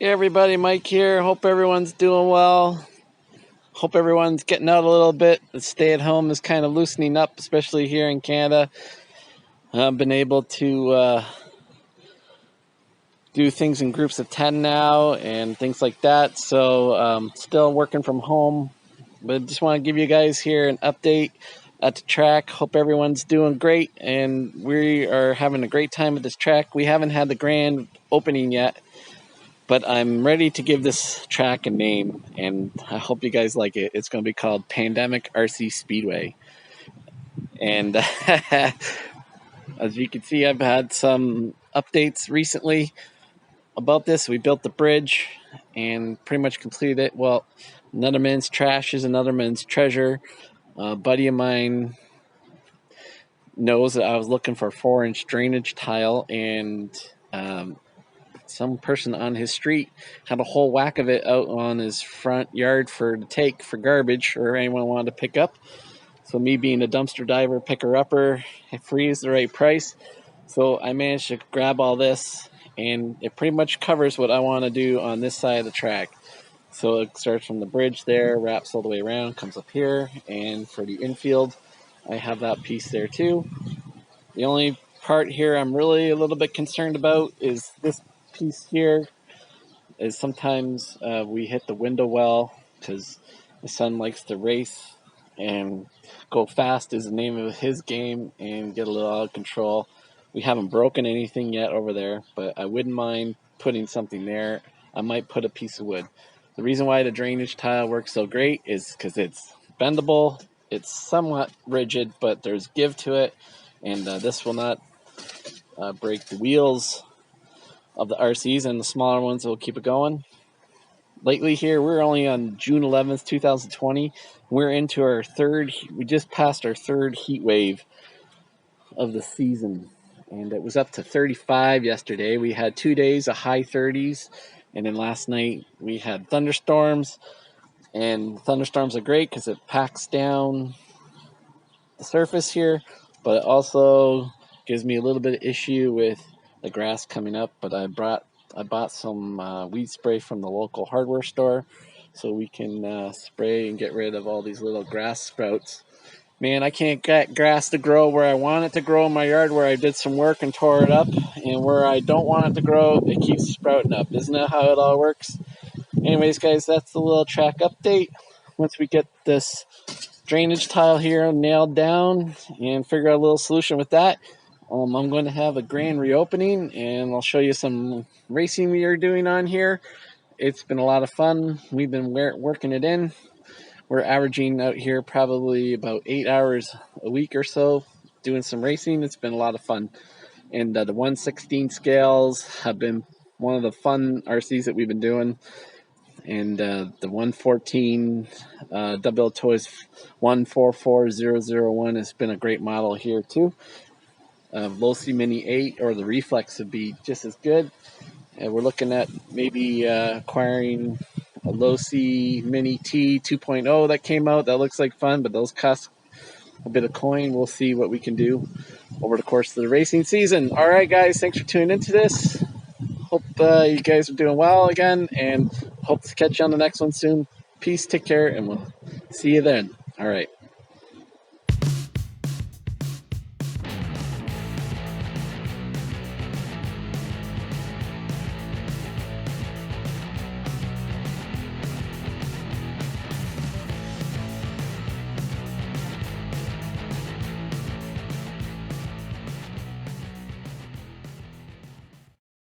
Hey everybody, Mike here. Hope everyone's doing well. Hope everyone's getting out a little bit. The stay at home is kind of loosening up, especially here in Canada. I've been able to do things in groups of 10 now and things like that. So still working from home, but just want to give you guys here an update at the track. Hope everyone's doing great, and we are having a great time at this track. We haven't had the grand opening yet, but I'm ready to give this track a name, and I hope you guys like it. It's going to be called Pandemic RC Speedway. And as you can see, I've had some updates recently about this. We built the bridge and pretty much completed it. Well, another man's trash is another man's treasure. A buddy of mine knows that I was looking for 4-inch drainage tile, and some person on his street had a whole whack of it out on his front yard to take for garbage, or anyone wanted to pick up. So me being a dumpster diver, picker-upper, free is the right price. So I managed to grab all this, and it pretty much covers what I want to do on this side of the track. So it starts from the bridge there, wraps all the way around, comes up here, and for the infield, I have that piece there too. The only part here I'm really a little bit concerned about is this piece here. Is sometimes we hit the window well because my son likes to race and go fast is the name of his game and get a little out of control. We haven't broken anything yet over there, but I wouldn't mind putting something there. I might put a piece of wood. The reason why the drainage tile works so great is because it's bendable, it's somewhat rigid, but there's give to it, and this will not break the wheels of the RCs, and the smaller ones will keep it going. Lately here, we're only on June 11th, 2020. We're into our we just passed our third heat wave of the season, and it was up to 35 yesterday. We had 2 days of high 30s, and then last night we had thunderstorms, and thunderstorms are great because it packs down the surface here, but it also gives me a little bit of issue with the grass coming up. But I bought some weed spray from the local hardware store, so we can spray and get rid of all these little grass sprouts. Man, I can't get grass to grow where I want it to grow in my yard, where I did some work and tore it up, and where I don't want it to grow, it keeps sprouting up. Isn't that how it all works? Anyways, guys, that's the little track update. Once we get this drainage tile here nailed down and figure out a little solution with that, I'm going to have a grand reopening, and I'll show you some racing we are doing on here. It's been a lot of fun. We've been working it in. We're averaging out here probably about 8 hours a week or so doing some racing. It's been a lot of fun. And the 1/16 scales have been one of the fun RCs that we've been doing. And the 114 Double Toys 144001 has been a great model here too. Low-C Mini 8 or the Reflex would be just as good. And we're looking at maybe acquiring a Low-C Mini T 2.0 that came out. That looks like fun, but those cost a bit of coin. We'll see what we can do over the course of the racing season. All right, guys, thanks for tuning into this. Hope you guys are doing well again, and hope to catch you on the next one soon. Peace, take care, and we'll see you then. All right.